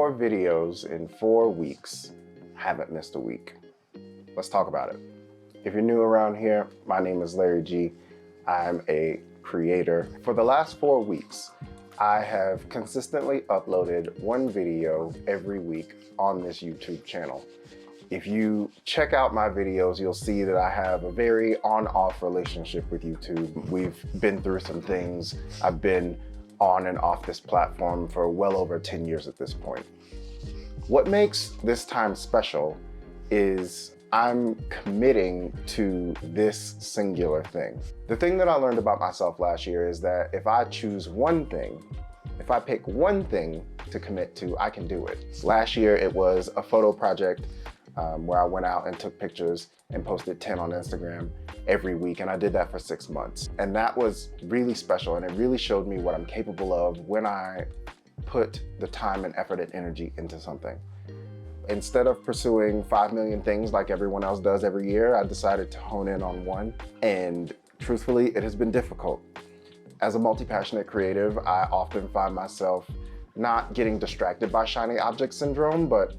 4 videos in 4 weeks. Haven't missed a week. Let's talk about it. If you're new around here, my name is Larry G. I'm a creator. For the last 4 weeks, I have consistently uploaded 1 video every week on this YouTube channel. If you check out my videos, you'll see that I have a very on-off relationship with YouTube. We've been through some things. I've been on and off this platform for well over 10 years at this point. What makes this time special is I'm committing to this singular thing. The thing that I learned about myself last year is that if I choose one thing, if I pick one thing to commit to, I can do it. Last year, it was a photo project where I went out and took pictures and posted 10 on Instagram every week, and I did that for 6 months. And that was really special, and it really showed me what I'm capable of when I put the time and effort and energy into something. Instead of pursuing 5 million things like everyone else does every year, I decided to hone in on one, and truthfully, it has been difficult. As a multi-passionate creative, I often find myself not getting distracted by shiny object syndrome, but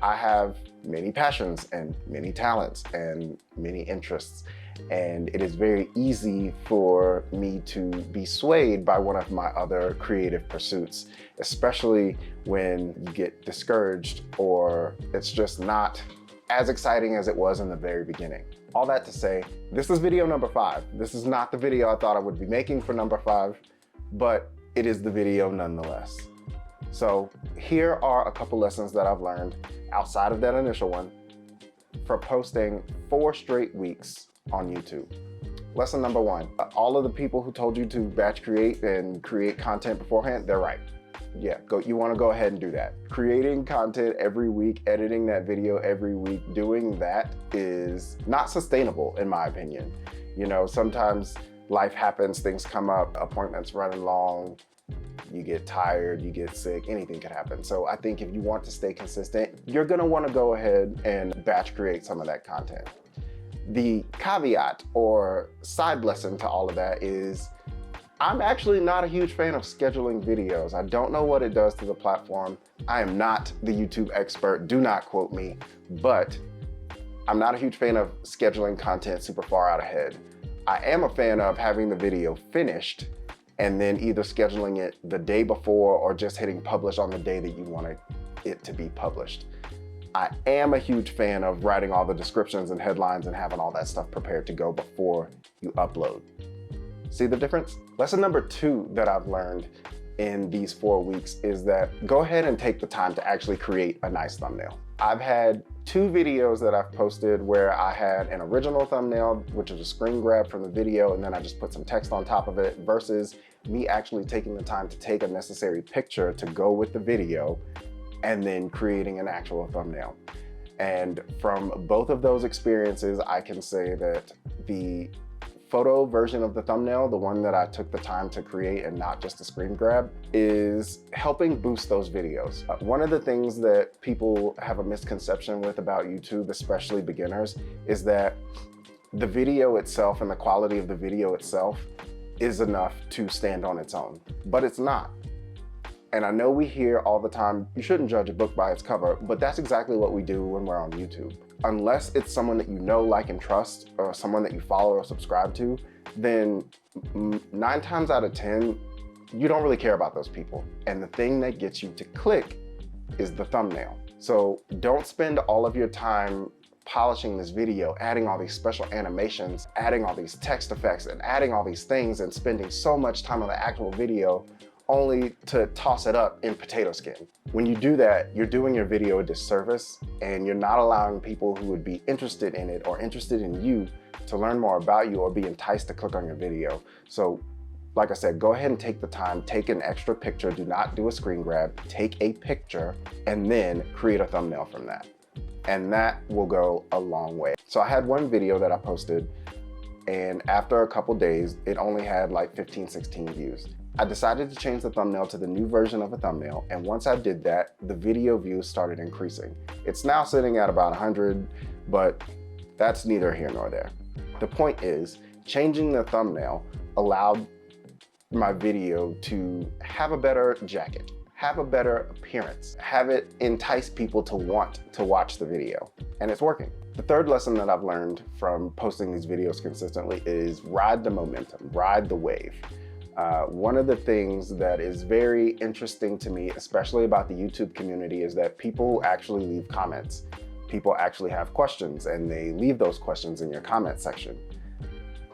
I have many passions and many talents and many interests. And it is very easy for me to be swayed by one of my other creative pursuits, especially when you get discouraged or it's just not as exciting as it was in the very beginning. All that to say, this is video number 5. This is not the video I thought I would be making for number 5, but it is the video nonetheless. So here are a couple lessons that I've learned outside of that initial one for posting 4 straight weeks on YouTube. Lesson number 1, all of the people who told you to batch create and create content beforehand, they're right. Yeah, you wanna go ahead and do that. Creating content every week, editing that video every week, doing that is not sustainable in my opinion. You know, sometimes life happens, things come up, appointments running long, you get tired, you get sick, anything could happen. So I think if you want to stay consistent, you're gonna wanna go ahead and batch create some of that content. The caveat or side lesson to all of that is I'm actually not a huge fan of scheduling videos. I don't know what it does to the platform. I am not the YouTube expert, do not quote me, but I'm not a huge fan of scheduling content super far out ahead. I am a fan of having the video finished and then either scheduling it the day before or just hitting publish on the day that you want it to be published. I am a huge fan of writing all the descriptions and headlines and having all that stuff prepared to go before you upload. See the difference? Lesson number 2 that I've learned in these 4 weeks is that go ahead and take the time to actually create a nice thumbnail. I've had 2 videos that I've posted where I had an original thumbnail, which is a screen grab from the video, and then I just put some text on top of it, versus me actually taking the time to take a necessary picture to go with the video and then creating an actual thumbnail. And from both of those experiences, I can say that the photo version of the thumbnail, the one that I took the time to create and not just a screen grab, is helping boost those videos. One of the things that people have a misconception with about YouTube, especially beginners, is that the video itself and the quality of the video itself is enough to stand on its own, but it's not. And I know we hear all the time, you shouldn't judge a book by its cover, but that's exactly what we do when we're on YouTube. Unless it's someone that you know, like, and trust, or someone that you follow or subscribe to, then 9 times out of 10, you don't really care about those people. And the thing that gets you to click is the thumbnail. So don't spend all of your time polishing this video, adding all these special animations, adding all these text effects, and adding all these things, and spending so much time on the actual video only to toss it up in potato skin. When you do that, you're doing your video a disservice, and you're not allowing people who would be interested in it or interested in you to learn more about you or be enticed to click on your video. So like I said, go ahead and take the time, take an extra picture, do not do a screen grab, take a picture, and then create a thumbnail from that. And that will go a long way. So I had one video that I posted, and after a couple days, it only had like 15, 16 views. I decided to change the thumbnail to the new version of a thumbnail, and once I did that, the video views started increasing. It's now sitting at about 100, but that's neither here nor there. The point is, changing the thumbnail allowed my video to have a better jacket, have a better appearance, have it entice people to want to watch the video, and it's working. The third lesson that I've learned from posting these videos consistently is ride the momentum, ride the wave. One of the things that is very interesting to me, especially about the YouTube community, is that people actually leave comments. People actually have questions and they leave those questions in your comment section.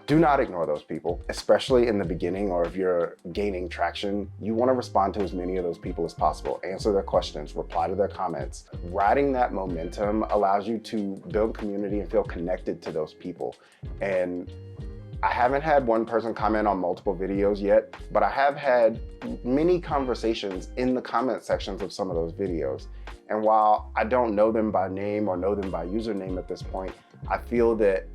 Do not ignore those people, especially in the beginning, or if you're gaining traction. You want to respond to as many of those people as possible, answer their questions, reply to their comments. Riding that momentum allows you to build community and feel connected to those people. And I haven't had one person comment on multiple videos yet, but I have had many conversations in the comment sections of some of those videos. And while I don't know them by name or know them by username at this point, I feel that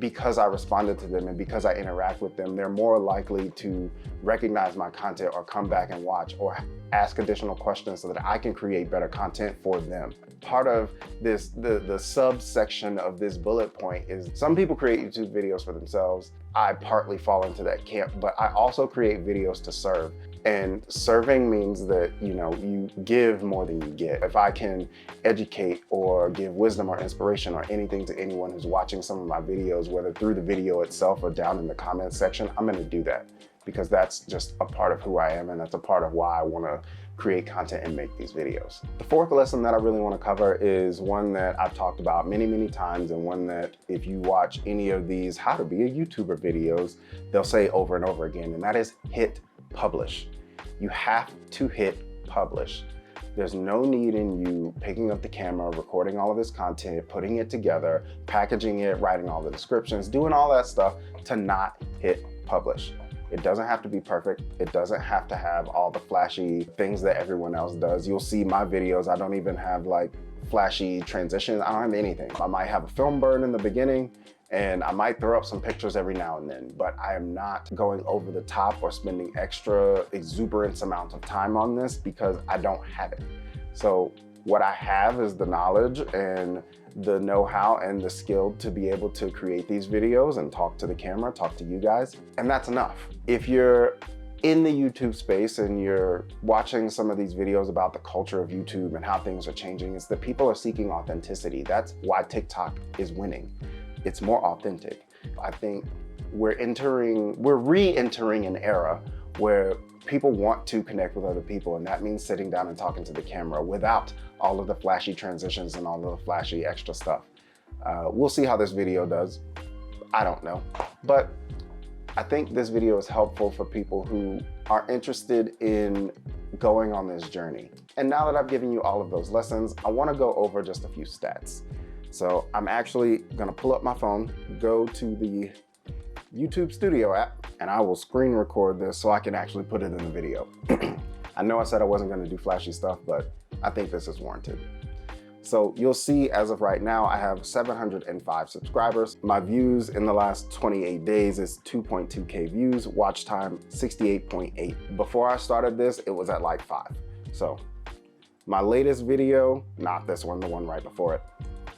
because I responded to them and because I interact with them, they're more likely to recognize my content or come back and watch or ask additional questions so that I can create better content for them. Part of this, the subsection of this bullet point is some people create YouTube videos for themselves. I partly fall into that camp, but I also create videos to serve. And serving means that, you give more than you get. If I can educate or give wisdom or inspiration or anything to anyone who's watching some of my videos, whether through the video itself or down in the comments section, I'm gonna do that because that's just a part of who I am, and that's a part of why I wanna create content and make these videos. The fourth lesson that I really wanna cover is one that I've talked about many, many times, and one that if you watch any of these how to be a YouTuber videos, they'll say over and over again, and that is hit publish. You have to hit publish. There's no need in you picking up the camera, recording all of this content, putting it together, packaging it, writing all the descriptions, doing all that stuff to not hit publish. It doesn't have to be perfect. It doesn't have to have all the flashy things that everyone else does. You'll see my videos, I don't even have like flashy transitions. I don't have anything. I might have a film burn in the beginning, and I might throw up some pictures every now and then, but I am not going over the top or spending extra exuberance amount of time on this because I don't have it. So what I have is the knowledge and the know-how and the skill to be able to create these videos and talk to the camera, talk to you guys, and that's enough. If you're in the YouTube space and you're watching some of these videos about the culture of YouTube and how things are changing, it's that people are seeking authenticity. That's why TikTok is winning. It's more authentic. I think we're re-entering an era where people want to connect with other people, and that means sitting down and talking to the camera without all of the flashy transitions and all of the flashy extra stuff. We'll see how this video does. I don't know, but I think this video is helpful for people who are interested in going on this journey. And now that I've given you all of those lessons, I want to go over just a few stats. So I'm actually gonna pull up my phone, go to the YouTube Studio app, and I will screen record this so I can actually put it in the video. I know I said I wasn't gonna do flashy stuff, but I think this is warranted. So you'll see as of right now, I have 705 subscribers. My views in the last 28 days is 2.2K views, watch time 68.8. Before I started this, it was at like 5. So my latest video, not this one, the one right before it,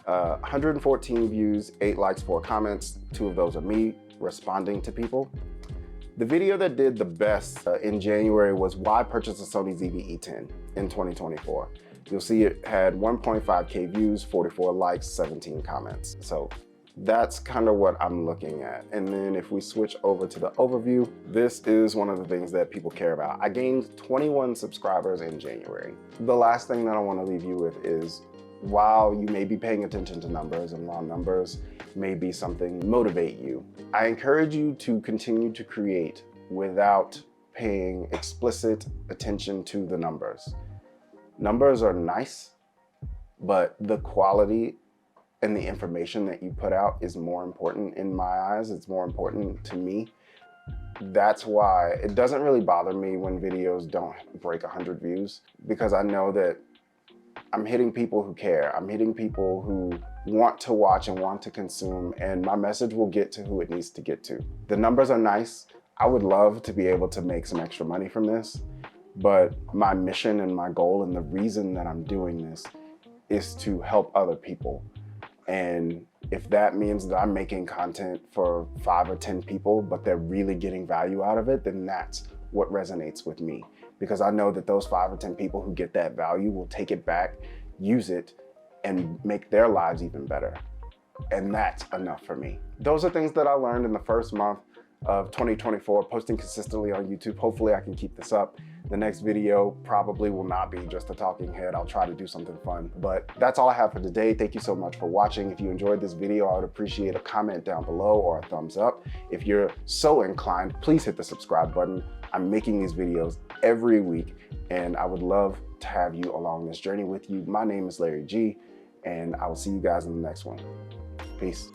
114 views, 8 likes, 4 comments. 2 of those are me responding to people. The video that did the best in January was why purchase a Sony ZV-E10 in 2024. You'll see it had 1.5K views, 44 likes, 17 comments. So that's kind of what I'm looking at. And then if we switch over to the overview, this is one of the things that people care about. I gained 21 subscribers in January. The last thing that I want to leave you with is, while you may be paying attention to numbers and while numbers may be something to motivate you, I encourage you to continue to create without paying explicit attention to the numbers. Numbers are nice, but the quality and the information that you put out is more important in my eyes. It's more important to me. That's why it doesn't really bother me when videos don't break 100 views, because I know that I'm hitting people who care. I'm hitting people who want to watch and want to consume, and my message will get to who it needs to get to. The numbers are nice. I would love to be able to make some extra money from this, but my mission and my goal and the reason that I'm doing this is to help other people. And if that means that I'm making content for 5 or 10 people, but they're really getting value out of it, then that's what resonates with me. because I know that those 5 or 10 people who get that value will take it back, use it, and make their lives even better. And that's enough for me. Those are things that I learned in the first month of 2024, posting consistently on YouTube. Hopefully I can keep this up. The next video probably will not be just a talking head. I'll try to do something fun. But that's all I have for today. Thank you so much for watching. If you enjoyed this video, I would appreciate a comment down below or a thumbs up. If you're so inclined, please hit the subscribe button. I'm making these videos every week, and I would love to have you along this journey with you. My name is Larry G, and I will see you guys in the next one. Peace.